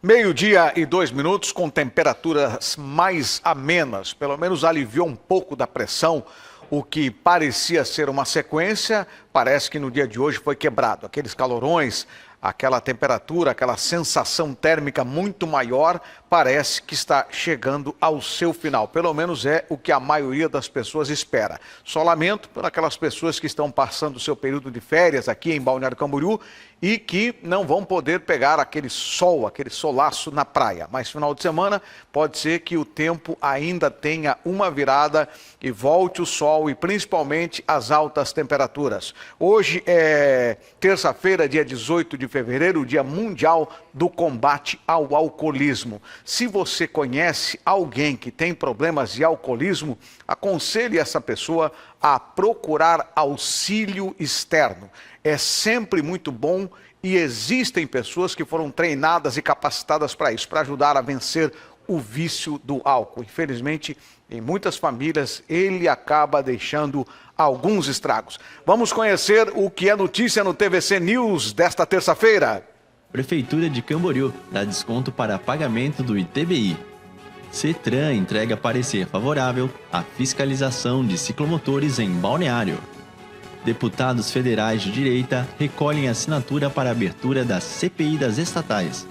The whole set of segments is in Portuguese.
Meio-dia e 2 minutos, com temperaturas mais amenas, pelo menos aliviou um pouco da pressão. O que parecia ser uma sequência, parece que no dia de hoje foi quebrado. Aqueles calorões, aquela temperatura, aquela sensação térmica muito maior, parece que está chegando ao seu final. Pelo menos é o que a maioria das pessoas espera. Só lamento por aquelas pessoas que estão passando o seu período de férias aqui em Balneário Camboriú e que não vão poder pegar aquele sol, aquele solaço na praia. Mas final de semana pode ser que o tempo ainda tenha uma virada e volte o sol e principalmente as altas temperaturas. Hoje é terça-feira, dia 18 de fevereiro, Dia Mundial do Combate ao Alcoolismo. Se você conhece alguém que tem problemas de alcoolismo, aconselhe essa pessoa a procurar auxílio externo. É sempre muito bom e existem pessoas que foram treinadas e capacitadas para isso, para ajudar a vencer o vício do álcool. Infelizmente, em muitas famílias, ele acaba deixando alguns estragos. Vamos conhecer o que é notícia no TVC News desta terça-feira. Prefeitura de Camboriú dá desconto para pagamento do ITBI. CETRAN entrega parecer favorável à fiscalização de ciclomotores em Balneário. Deputados federais de direita recolhem assinatura para a abertura da CPI das estatais.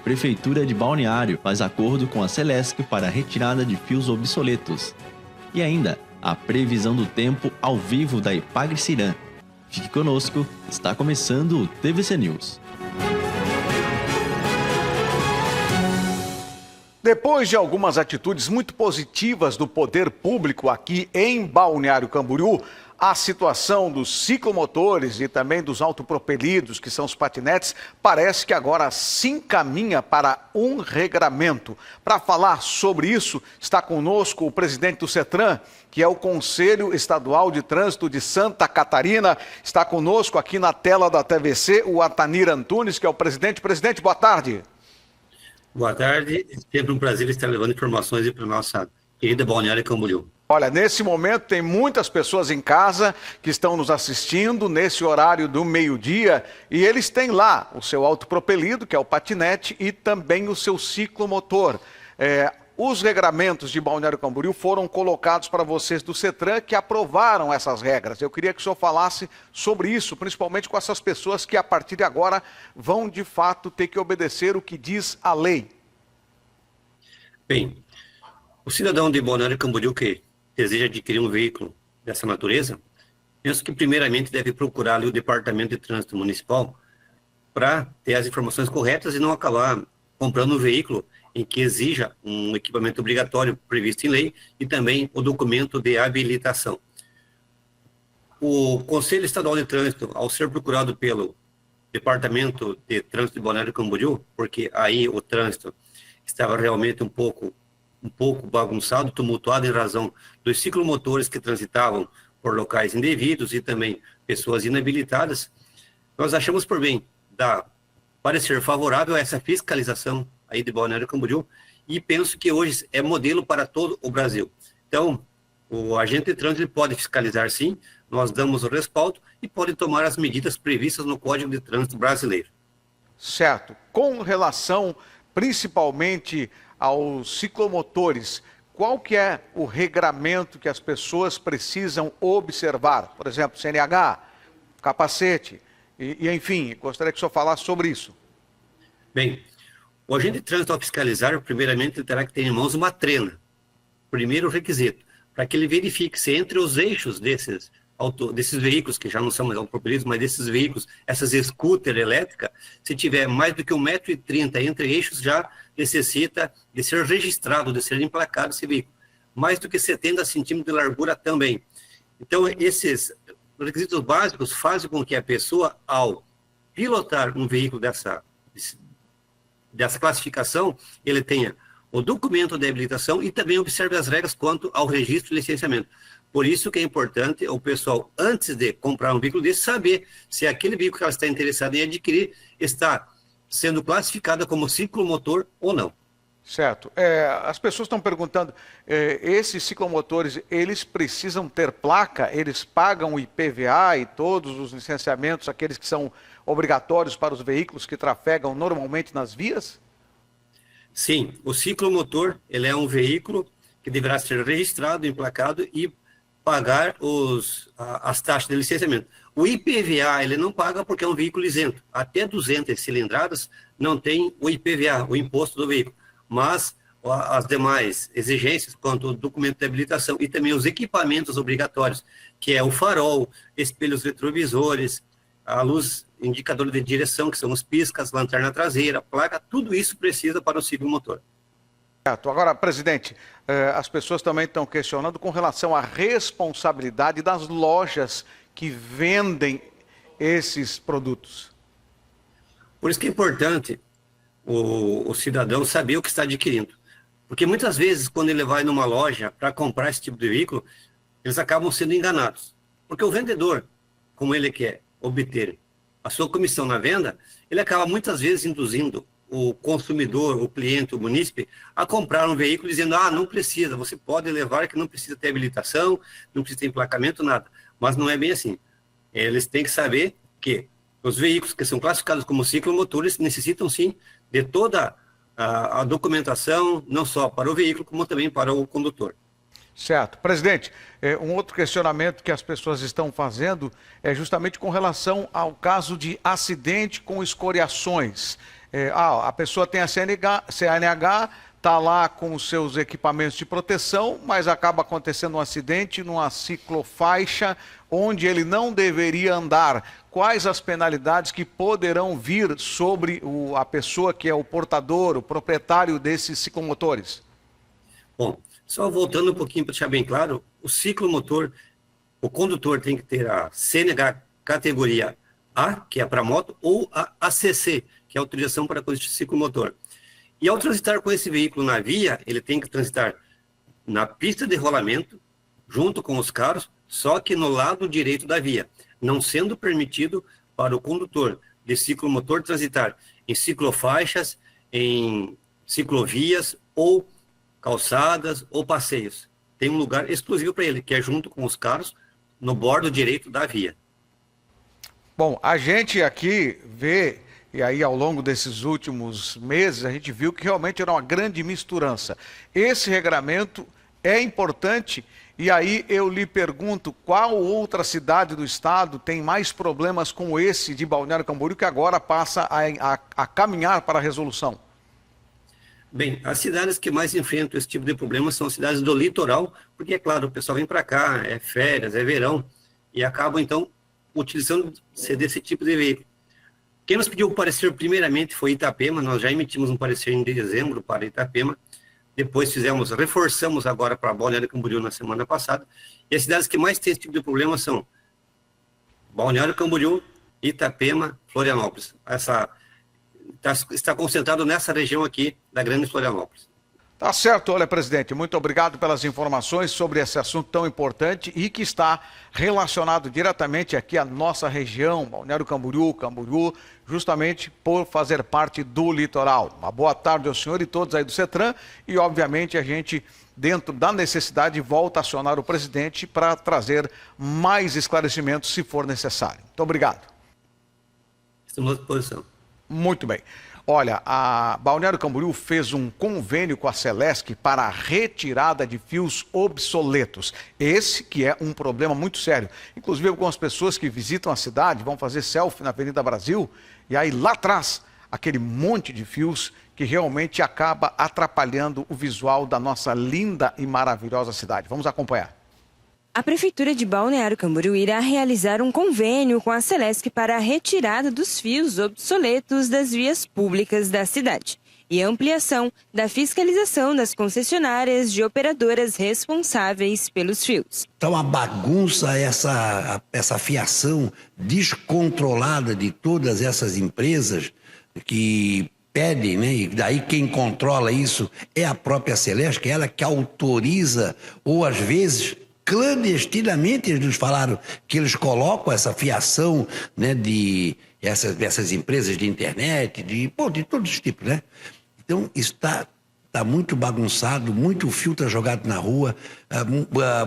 Prefeitura de Balneário faz acordo com a Celesc para a retirada de fios obsoletos. E ainda, a previsão do tempo ao vivo da Ipagre-Cirã. Fique conosco, está começando o TVC News. Depois de algumas atitudes muito positivas do poder público aqui em Balneário Camboriú, a situação dos ciclomotores e também dos autopropelidos, que são os patinetes, parece que agora se encaminha para um regramento. Para falar sobre isso, está conosco o presidente do CETRAN, que é o Conselho Estadual de Trânsito de Santa Catarina. Está conosco aqui na tela da TVC o Atanir Antunes, que é o presidente. Presidente, boa tarde. Boa tarde, sempre um prazer estar levando informações para a nossa querida Balneário Camboriú. Olha, nesse momento tem muitas pessoas em casa que estão nos assistindo nesse horário do meio-dia e eles têm lá o seu autopropelido, que é o patinete, e também o seu ciclomotor. Os regramentos de Balneário Camboriú foram colocados para vocês do CETRAN que aprovaram essas regras. Eu queria que o senhor falasse sobre isso, principalmente com essas pessoas que a partir de agora vão de fato ter que obedecer o que diz a lei. Bem, o cidadão de Balneário Camboriú que deseja adquirir um veículo dessa natureza, penso que primeiramente deve procurar ali o Departamento de Trânsito Municipal para ter as informações corretas e não acabar comprando um veículo em que exija um equipamento obrigatório previsto em lei e também o documento de habilitação. O Conselho Estadual de Trânsito, ao ser procurado pelo Departamento de Trânsito de Balneário Camboriú, porque aí o trânsito estava realmente um pouco bagunçado, tumultuado em razão dos ciclomotores que transitavam por locais indevidos e também pessoas inabilitadas, nós achamos por bem dar parecer favorável a essa fiscalização aí de Balneário Camboriú, e penso que hoje é modelo para todo o Brasil. Então, o agente de trânsito pode fiscalizar sim, nós damos o respaldo e pode tomar as medidas previstas no Código de Trânsito Brasileiro. Certo. Com relação principalmente aos ciclomotores, qual que é o regramento que as pessoas precisam observar? Por exemplo, CNH, capacete, enfim, gostaria que o senhor falasse sobre isso. Bem, o agente de trânsito, ao fiscalizar, primeiramente, ele terá que ter em mãos uma trena. Primeiro requisito, para que ele verifique se entre os eixos desses veículos, que já não são mais automobilistas, mas desses veículos, essas scooter elétricas, se tiver mais do que 1,30 m entre eixos, já necessita de ser registrado, de ser emplacado esse veículo. Mais do que 70 centímetros de largura também. Então, esses requisitos básicos fazem com que a pessoa, ao pilotar um veículo dessa classificação, ele tenha o documento de habilitação e também observe as regras quanto ao registro e licenciamento. Por isso que é importante o pessoal, antes de comprar um veículo desse, saber se aquele veículo que ela está interessada em adquirir está sendo classificado como ciclomotor ou não. Certo. As pessoas estão perguntando, esses ciclomotores, eles precisam ter placa? Eles pagam o IPVA e todos os licenciamentos, aqueles que são obrigatórios para os veículos que trafegam normalmente nas vias? Sim, o ciclomotor, ele é um veículo que deverá ser registrado, emplacado e pagar as taxas de licenciamento. O IPVA, ele não paga porque é um veículo isento. Até 200 cilindradas não tem o IPVA, o imposto do veículo. Mas as demais exigências, quanto ao documento de habilitação e também os equipamentos obrigatórios, que é o farol, espelhos retrovisores, a luz indicador de direção, que são os piscas, lanterna traseira, placa, tudo isso precisa para o ciclomotor. Agora, presidente, as pessoas também estão questionando com relação à responsabilidade das lojas que vendem esses produtos. Por isso que é importante o cidadão saber o que está adquirindo. Porque muitas vezes, quando ele vai numa loja para comprar esse tipo de veículo, eles acabam sendo enganados. Porque o vendedor, como ele quer obter a sua comissão na venda, ele acaba muitas vezes induzindo o consumidor, o cliente, o munícipe, a comprar um veículo dizendo, não precisa, você pode levar que não precisa ter habilitação, não precisa ter emplacamento, nada. Mas não é bem assim. Eles têm que saber que os veículos que são classificados como ciclomotores necessitam sim de toda a documentação, não só para o veículo, como também para o condutor. Certo. Presidente, um outro questionamento que as pessoas estão fazendo é justamente com relação ao caso de acidente com escoriações. A pessoa tem a CNH, está lá com os seus equipamentos de proteção, mas acaba acontecendo um acidente numa ciclofaixa onde ele não deveria andar. Quais as penalidades que poderão vir sobre a pessoa que é o portador, o proprietário desses ciclomotores? Bom, só voltando um pouquinho para deixar bem claro, o ciclomotor, o condutor tem que ter a CNH categoria A, que é para moto, ou a ACC, que é a autorização para conduzir ciclomotor. E ao transitar com esse veículo na via, ele tem que transitar na pista de rolamento, junto com os carros, só que no lado direito da via, não sendo permitido para o condutor de ciclomotor transitar em ciclofaixas, em ciclovias ou calçadas ou passeios. Tem um lugar exclusivo para ele, que é junto com os carros, no bordo direito da via. Bom, a gente aqui vê, e aí ao longo desses últimos meses, a gente viu que realmente era uma grande misturança. Esse regramento é importante, e aí eu lhe pergunto, qual outra cidade do estado tem mais problemas como esse de Balneário Camboriú, que agora passa a caminhar para a resolução? Bem, as cidades que mais enfrentam esse tipo de problema são as cidades do litoral, porque, é claro, o pessoal vem para cá, é férias, é verão, e acabam, então, utilizando desse tipo de veículo. Quem nos pediu o parecer primeiramente foi Itapema, nós já emitimos um parecer em dezembro para Itapema, depois reforçamos agora para Balneário Camboriú na semana passada, e as cidades que mais têm esse tipo de problema são Balneário Camboriú, Itapema, Florianópolis. Está concentrado nessa região aqui da Grande Florianópolis. Tá certo, olha, presidente, muito obrigado pelas informações sobre esse assunto tão importante e que está relacionado diretamente aqui à nossa região, Balneário Camboriú, justamente por fazer parte do litoral. Uma boa tarde ao senhor e todos aí do CETRAN e, obviamente, a gente, dentro da necessidade, volta a acionar o presidente para trazer mais esclarecimentos se for necessário. Muito obrigado. Estamos à disposição. Muito bem. Olha, a Balneário Camboriú fez um convênio com a Celesc para a retirada de fios obsoletos. Esse que é um problema muito sério. Inclusive, algumas pessoas que visitam a cidade vão fazer selfie na Avenida Brasil e aí lá atrás, aquele monte de fios que realmente acaba atrapalhando o visual da nossa linda e maravilhosa cidade. Vamos acompanhar. A Prefeitura de Balneário Camboriú irá realizar um convênio com a Celesc para a retirada dos fios obsoletos das vias públicas da cidade e ampliação da fiscalização das concessionárias de operadoras responsáveis pelos fios. Está uma bagunça essa fiação descontrolada de todas essas empresas que pedem, né? E daí quem controla isso é a própria Celesc, ela que autoriza ou às vezes clandestinamente eles nos falaram que eles colocam essa fiação, né, de essas empresas de internet, de todos os tipos, né? Então, isso está está muito bagunçado, muito fio está jogado na rua,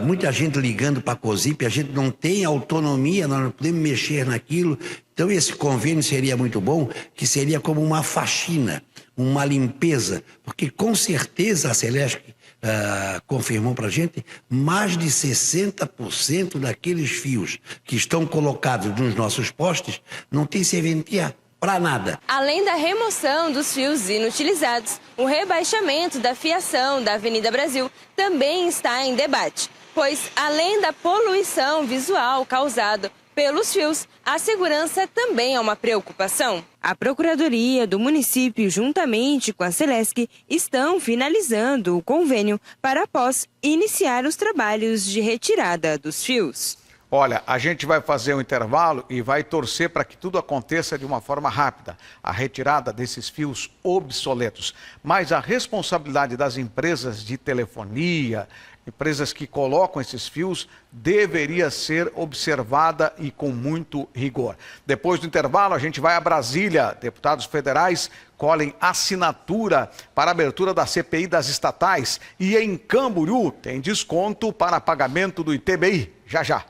muita gente ligando para a COSIP, a gente não tem autonomia, nós não podemos mexer naquilo. Então esse convênio seria muito bom, que seria como uma faxina, uma limpeza, porque com certeza a Celesc confirmou para a gente, mais de 60% daqueles fios que estão colocados nos nossos postes não tem serventia para nada. Além da remoção dos fios inutilizados, o rebaixamento da fiação da Avenida Brasil também está em debate, pois além da poluição visual causada pelos fios, a segurança também é uma preocupação. A Procuradoria do município, juntamente com a Celesc, estão finalizando o convênio para após iniciar os trabalhos de retirada dos fios. Olha, a gente vai fazer um intervalo e vai torcer para que tudo aconteça de uma forma rápida, a retirada desses fios obsoletos. Mas a responsabilidade das empresas de telefonia, empresas que colocam esses fios, deveria ser observada e com muito rigor. Depois do intervalo, a gente vai a Brasília. Deputados federais colhem assinatura para a abertura da CPI das estatais. E em Camboriú tem desconto para pagamento do ITBI. Já, já.